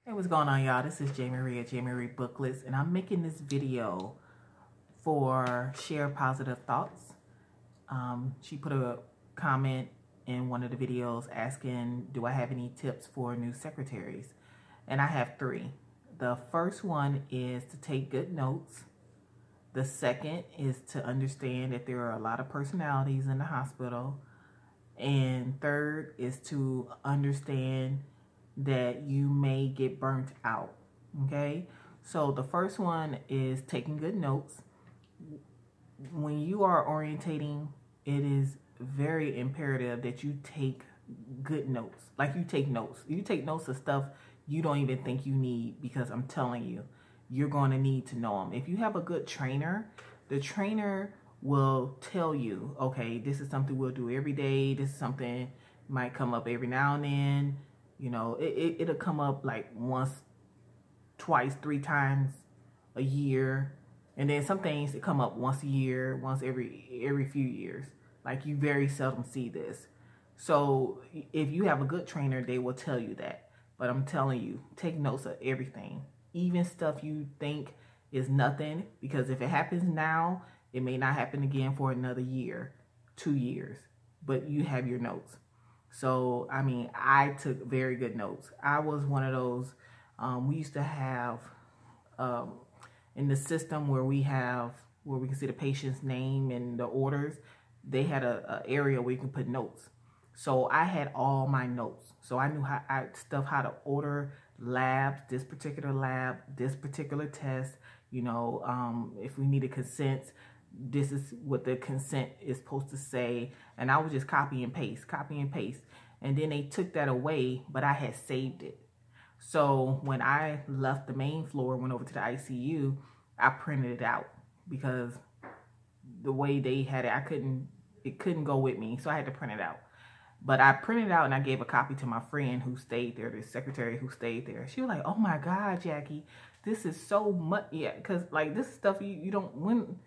Hey, what's going on, y'all? This is J. Marie at J. Marie Booklets, and I'm making this video for Share Positive Thoughts. She put a comment in one of the videos asking, do I have any tips for new secretaries? And I have three. The first one is to take good notes. The second is to understand that there are a lot of personalities in the hospital. And third is to understand that you may get burnt out. Okay, so the first one is taking good notes. When you are orientating, it is very imperative that you take good notes. Like you take notes of stuff you don't even think you need, because I'm telling you, you're going to need to know them. If you have a good trainer, the trainer will tell you, okay, this is something we'll do every day. This is something might come up every now and then. You know, it'll come up like once, twice, 3 times a year. And then some things that come up once a year, once every few years. Like you very seldom see this. So if you have a good trainer, they will tell you that. But I'm telling you, take notes of everything. Even stuff you think is nothing. Because if it happens now, it may not happen again for another year, 2 years. But you have your notes. So, I mean, I took very good notes. I was one of those, we used to have, in the system where we can see the patient's name and the orders, they had a area where you can put notes. So I had all my notes. So I knew how to order labs, this particular test, you know, if we needed consents, this is what the consent is supposed to say. And I would just copy and paste. And then they took that away, but I had saved it. So when I left the main floor, went over to the ICU, I printed it out, because the way they had it, it couldn't go with me. So I had to print it out. But I printed it out and I gave a copy to my friend who stayed there, the secretary who stayed there. She was like, oh my God, Jackie, this is so much. Yeah, because like this stuff you don't,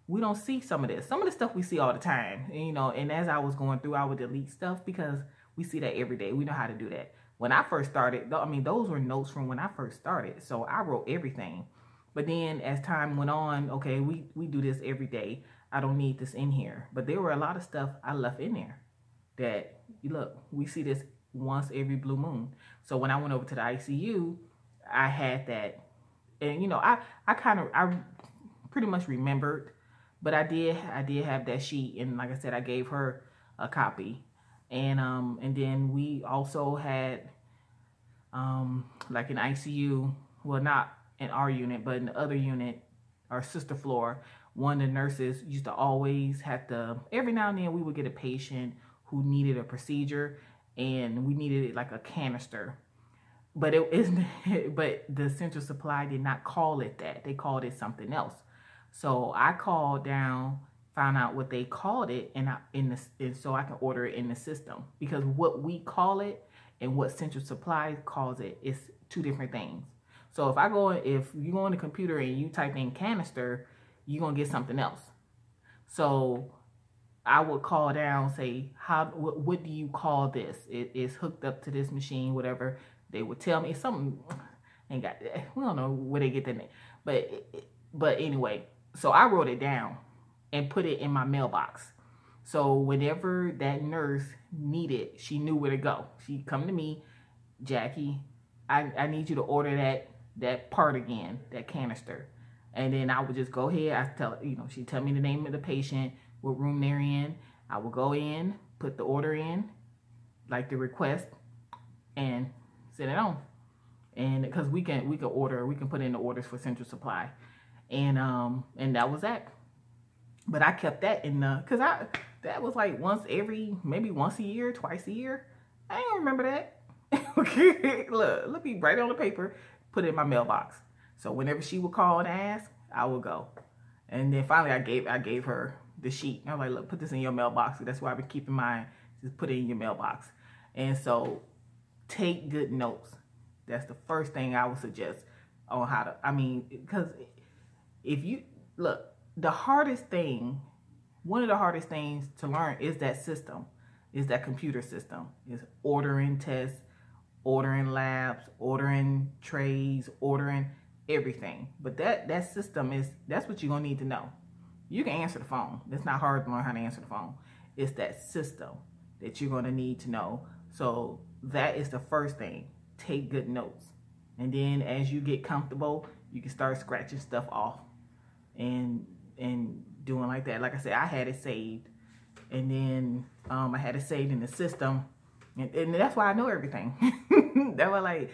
we don't see some of this. Some of the stuff we see all the time, you know, and as I was going through, I would delete stuff because we see that every day. We know how to do that. When I first started, I mean, those were notes from when I first started. So I wrote everything. But then as time went on, okay, we do this every day. I don't need this in here. But there were a lot of stuff I left in there that, look, we see this once every blue moon. So when I went over to the ICU, I had that. And, you know, I pretty much remembered. But I did have that sheet, and like I said, I gave her a copy, and then we also had like an ICU, well, not in our unit, but in the other unit, our sister floor. One of the nurses used to always have to, every now and then we would get a patient who needed a procedure, and we needed like a canister, but it isn't. But the central supply did not call it that; they called it something else. So I called down, found out what they called it, and so I can order it in the system. Because what we call it and what Central Supply calls it is 2 different things. So if you go on the computer and you type in canister, you're gonna get something else. So I would call down, say, what do you call this? It is hooked up to this machine, whatever. They would tell me. It's something, we don't know where they get that name, but anyway. So I wrote it down and put it in my mailbox. So whenever that nurse needed, she knew where to go. She'd come to me, Jackie, I need you to order that part again, that canister. And then I would just go ahead. She'd tell me the name of the patient, what room they're in. I would go in, put the order in, like the request, and send it on. And because we can put in the orders for Central Supply. And that was that. But I kept that in because that was like maybe once a year, twice a year. I don't remember that. Okay, look, let me write it on the paper, put it in my mailbox. So whenever she would call and ask, I would go. And then finally I gave her the sheet. I was like, look, put this in your mailbox. That's why I've been keeping mine. Just put it in your mailbox. And so take good notes. That's the first thing I would suggest on how to, because if you look, one of the hardest things to learn is that system, is that computer system, is ordering tests, ordering labs, ordering trays, ordering everything. But that system that's what you're gonna need to know. You can answer the phone. It's not hard to learn how to answer the phone. It's that system that you're gonna need to know. So that is the first thing. Take good notes. And then as you get comfortable, you can start scratching stuff off and doing like that. Like I said, I had it saved. And then I had it saved in the system. And that's why I know everything. They were like,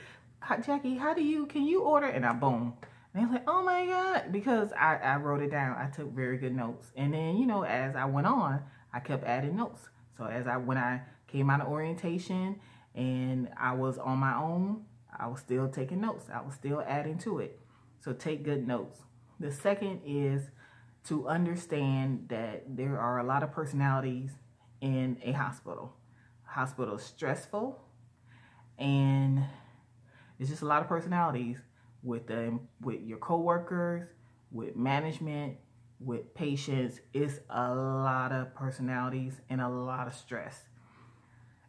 Jackie, can you order? And I boom. And they're like, oh my God, because I wrote it down. I took very good notes. And then, you know, as I went on, I kept adding notes. So when I came out of orientation and I was on my own, I was still taking notes. I was still adding to it. So take good notes. The second is to understand that there are a lot of personalities in a hospital. Hospital is stressful, and it's just a lot of personalities with your coworkers, with management, with patients. It's a lot of personalities and a lot of stress.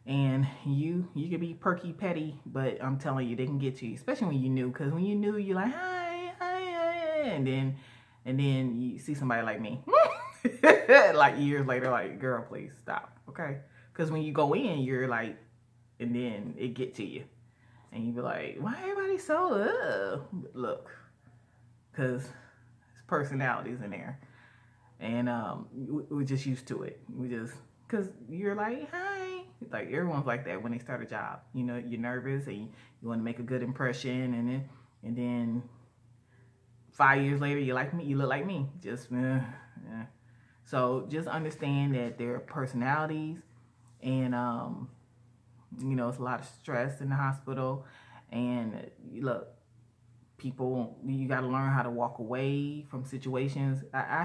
And you can be perky petty, but I'm telling you, they can get to you, especially when you're new. Because when you're new, you're like, hi, and then you see somebody like me, like years later, like, girl, please stop, okay? Because when you go in, you're like, and then it get to you, and you be like, why everybody so look, because it's personalities in there, and we're just used to it. Because you're like, hi, like everyone's like that when they start a job. You know, you're nervous and you want to make a good impression, and then 5 years later, you like me, you look like me. Just yeah. So just understand that there are personalities, and you know, it's a lot of stress in the hospital. And look, people, you got to learn how to walk away from situations. I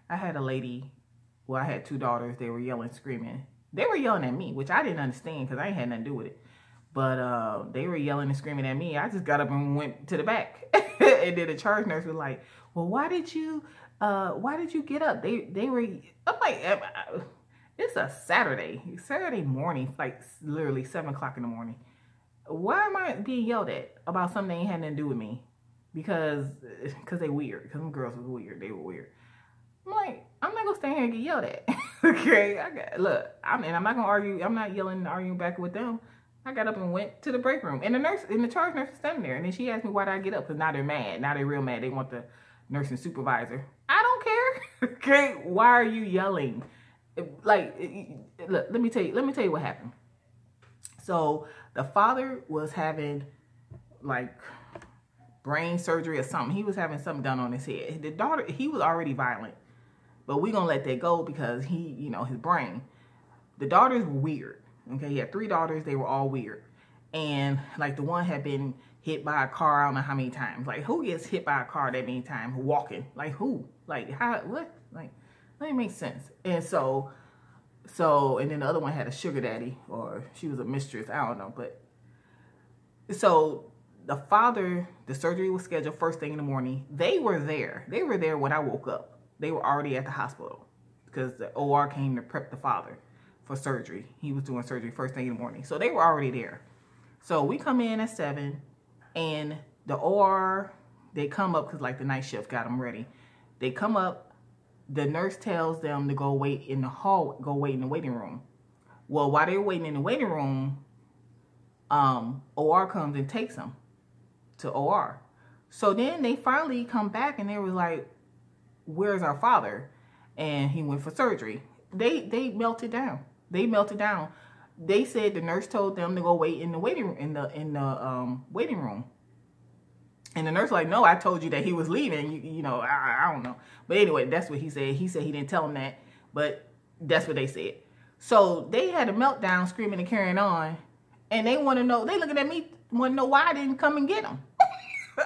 had a lady. Well, I had two daughters. They were yelling, screaming. They were yelling at me, which I didn't understand because I ain't had nothing to do with it. But they were yelling and screaming at me. I just got up and went to the back. And then the charge nurse was like, well, why did you get up? They were, I'm like, it's a Saturday morning, like literally 7 o'clock in the morning. Why am I being yelled at about something that ain't had nothing to do with me? Because they weird. Because them girls was weird. They were weird. I'm like, I'm not gonna stand here and get yelled at. Okay, I'm not gonna argue. I'm not yelling and arguing back with them. I got up and went to the break room, and the charge nurse was standing there, and then she asked me why did I get up, because now they're mad. Now they're real mad. They want the nursing supervisor. I don't care. Okay, why are you yelling? Like, look, let me tell you what happened. So the father was having like brain surgery or something. He was having something done on his head. The daughter, he was already violent, but we're gonna let that go because he, you know, his brain. The daughters were weird. Okay, he had 3 daughters. They were all weird. And like the one had been hit by a car, I don't know how many times. Like, who gets hit by a car that many times walking? Like, who? Like, how? What? Like, that didn't make sense. And so, and then the other one had a sugar daddy, or she was a mistress. I don't know. But so the father, the surgery was scheduled first thing in the morning. They were there. They were there when I woke up. They were already at the hospital because the OR came to prep the father for surgery. He was doing surgery first thing in the morning. So they were already there. So we come in at 7, and the OR, they come up because like the night shift got them ready. They come up. The nurse tells them to go wait in the hall, go wait in the waiting room. Well, while they're waiting in the waiting room, OR comes and takes them to OR. So then they finally come back and they were like, where's our father? And he went for surgery. They melted down. They melted down. They said the nurse told them to go wait in the waiting waiting room. And the nurse was like, no, I told you that he was leaving. You know, I don't know. But anyway, that's what he said. He said he didn't tell them that, but that's what they said. So they had a meltdown, screaming and carrying on. And they want to know, they looking at me, want to know why I didn't come and get them.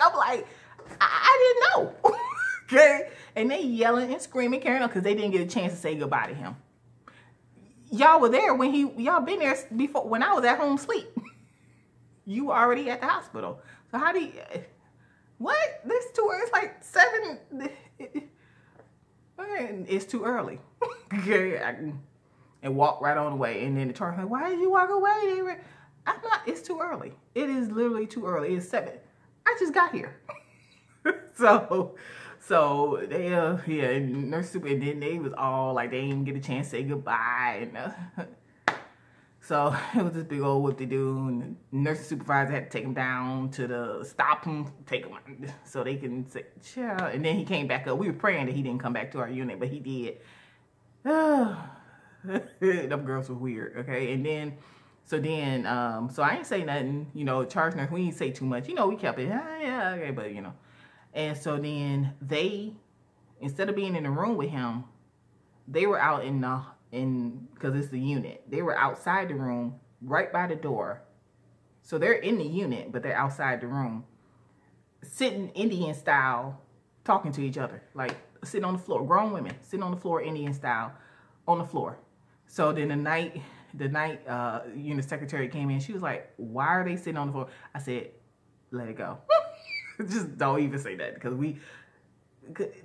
I'm like, I didn't know. Okay? And they yelling and screaming, carrying on, because they didn't get a chance to say goodbye to him. Y'all were there when y'all been there before, when I was at home sleep. You were already at the hospital. So how do you, what? This too early. It's like 7. It's too early. Okay, and walk right on away. And then the charge like, why did you walk away? I'm not, it's too early. It is literally too early. It's 7. I just got here. So they, yeah, and nurse super, and then they was all like, they didn't get a chance to say goodbye. And, so it was this big old whoop-de-doo, and the nurse supervisor had to take him down to stop him, take him so they can say, yeah. And then he came back up. We were praying that he didn't come back to our unit, but he did. Them girls were weird, okay? And then, so I ain't say nothing, you know, charge nurse, we didn't say too much. You know, we kept it, yeah, okay, but, you know. And so then they, instead of being in the room with him, they were out because it's the unit. They were outside the room, right by the door. So they're in the unit, but they're outside the room, sitting Indian style, talking to each other, like sitting on the floor. Grown women sitting on the floor, Indian style, on the floor. So then the night unit secretary came in. She was like, "Why are they sitting on the floor?" I said, "Let it go." Just don't even say that, because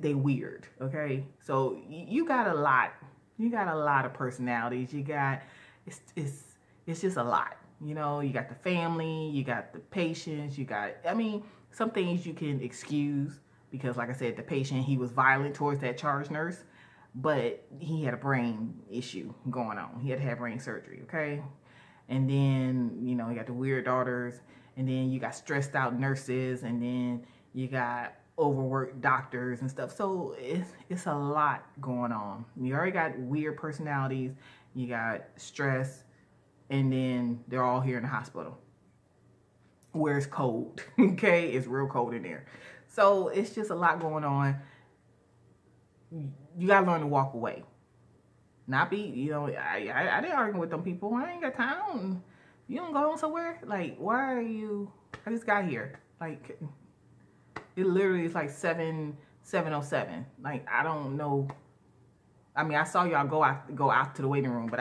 they weird, okay? So you got a lot. You got a lot of personalities. You got, it's just a lot. You know, you got the family, you got the patients, you got, I mean, some things you can excuse because, like I said, the patient, he was violent towards that charge nurse, but he had a brain issue going on. He had to have brain surgery, okay? And then, you know, you got the weird daughters, and then you got stressed out nurses, and then you got overworked doctors and stuff. So it's a lot going on. You already got weird personalities, you got stress, and then they're all here in the hospital where it's cold. Okay, it's real cold in there. So it's just a lot going on. You gotta learn to walk away. Not be, you know, I didn't argue with them people. I ain't got time. You don't go somewhere? Like, why are you, I just got here. Like, it literally is like 7:07. Like, I don't know. I mean, I saw y'all go out to the waiting room, but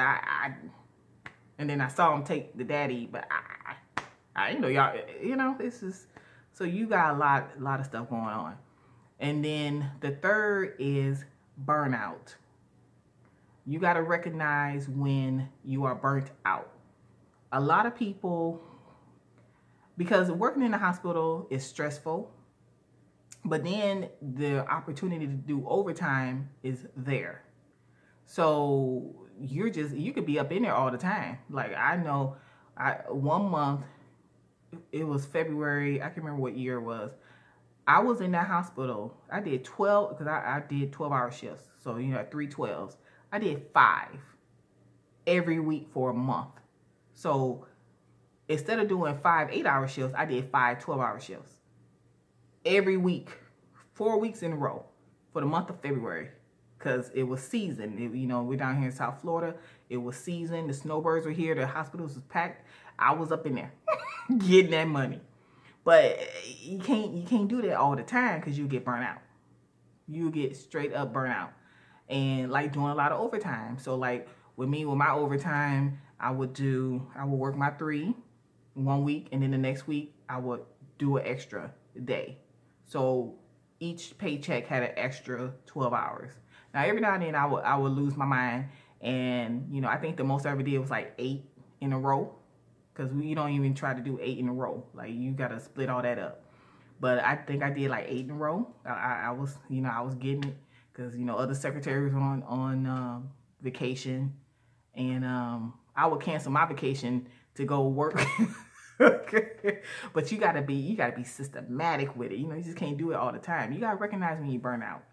and then I saw him take the daddy, but I didn't know y'all, you know, this is, so you got a lot of stuff going on. And then the third is burnout. You got to recognize when you are burnt out. A lot of people, because working in the hospital is stressful, but then the opportunity to do overtime is there. So you could be up in there all the time. Like, I know, 1 month, it was February, I can't remember what year it was. I was in that hospital. I did 12, because I did 12-hour shifts. So, you know, 3 12s. I did 5 every week for a month. So instead of doing 5 8-hour shifts, I did 5 12-hour shifts every week, 4 weeks in a row for the month of February, because it was season. You know, we're down here in South Florida. It was season. The snowbirds were here. The hospitals was packed. I was up in there getting that money. But you can't do that all the time, because you get burnt out. You get straight up burnt out. And like doing a lot of overtime. So like with me, with my overtime, I would work my 3 1 week, and then the next week I would do an extra day. So each paycheck had an extra 12 hours. Now every now and then I would lose my mind, and you know, I think the most I ever did was like 8 in a row, because you don't even try to do 8 in a row. Like, you gotta split all that up. But I think I did like 8 in a row. I was, you know, I was getting it, because you know, other secretaries were on vacation, and I would cancel my vacation to go work. Okay. But you gotta be systematic with it. You know, you just can't do it all the time. You gotta recognize when you burn out.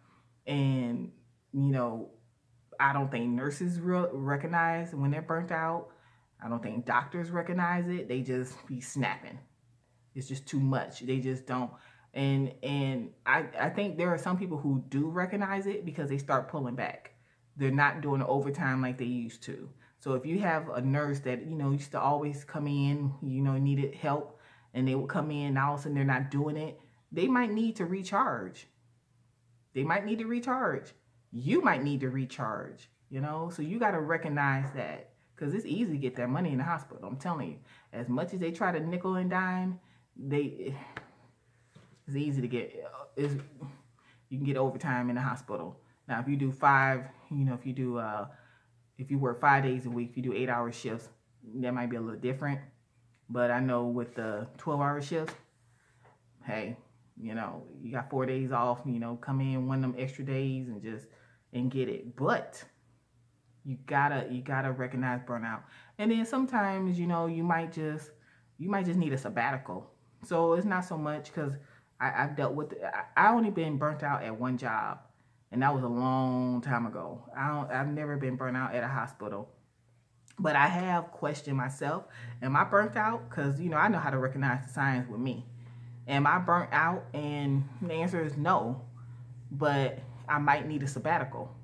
And you know, I don't think nurses recognize when they're burnt out. I don't think doctors recognize it. They just be snapping. It's just too much. They just don't. And I think there are some people who do recognize it, because they start pulling back. They're not doing the overtime like they used to. So if you have a nurse that, you know, used to always come in, you know, needed help, and they would come in, now all of a sudden they're not doing it, they might need to recharge. They might need to recharge. You might need to recharge, you know? So you got to recognize that, because it's easy to get that money in the hospital. I'm telling you, as much as they try to nickel and dime, it's easy to get, you can get overtime in the hospital. Now, if you do 5, you know, if you work 5 days a week, if you do 8-hour shifts, that might be a little different. But I know with the 12-hour shifts, hey, you know, you got 4 days off, you know, come in one of them extra days and get it. But you gotta recognize burnout. And then sometimes, you know, you might just need a sabbatical. So it's not so much, because I've dealt with I only been burnt out at one job, and that was a long time ago. I've never been burnt out at a hospital. But I have questioned myself. Am I burnt out? Because, you know, I know how to recognize the signs with me. Am I burnt out? And the answer is no. But I might need a sabbatical.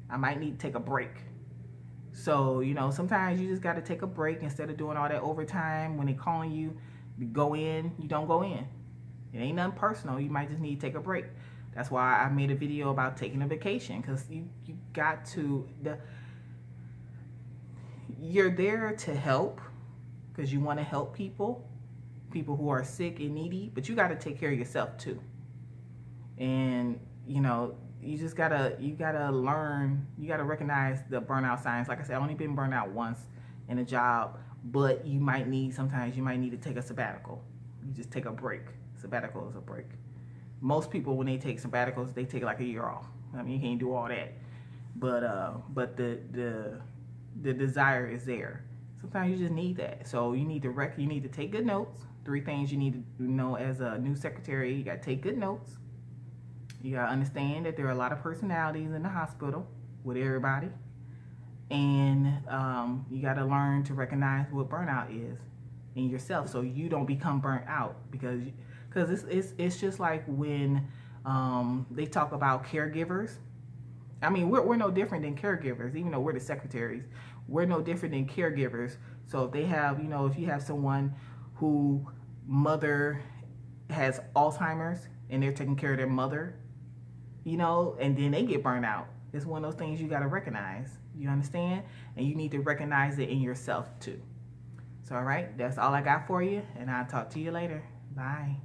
I might need to take a break. So, you know, sometimes you just got to take a break instead of doing all that overtime. When they calling you to go in, you don't go in. It ain't nothing personal. You might just need to take a break. That's why I made a video about taking a vacation, because you got to... You're there to help because you want to help people who are sick and needy, but you got to take care of yourself too. And, you know, you gotta learn, you gotta recognize the burnout signs. Like I said, I've only been burnt out once in a job, but sometimes you might need to take a sabbatical. You just take a break. Sabbatical is a break. Most people, when they take sabbaticals, they take like a year off. I mean, you can't do all that, but the desire is there. Sometimes you just need that. So you need to take good notes. 3 things you need to know as a new secretary. You got to take good notes. You got to understand that there are a lot of personalities in the hospital with everybody. And you got to learn to recognize what burnout is in yourself, so you don't become burnt out. Because it's just like when they talk about caregivers. I mean, we're no different than caregivers, even though we're the secretaries. We're no different than caregivers. So if they have, you know, if you have someone who mother has Alzheimer's and they're taking care of their mother, you know, and then they get burnt out, it's one of those things you got to recognize. You understand? And you need to recognize it in yourself too. So, all right, that's all I got for you, and I'll talk to you later. Bye.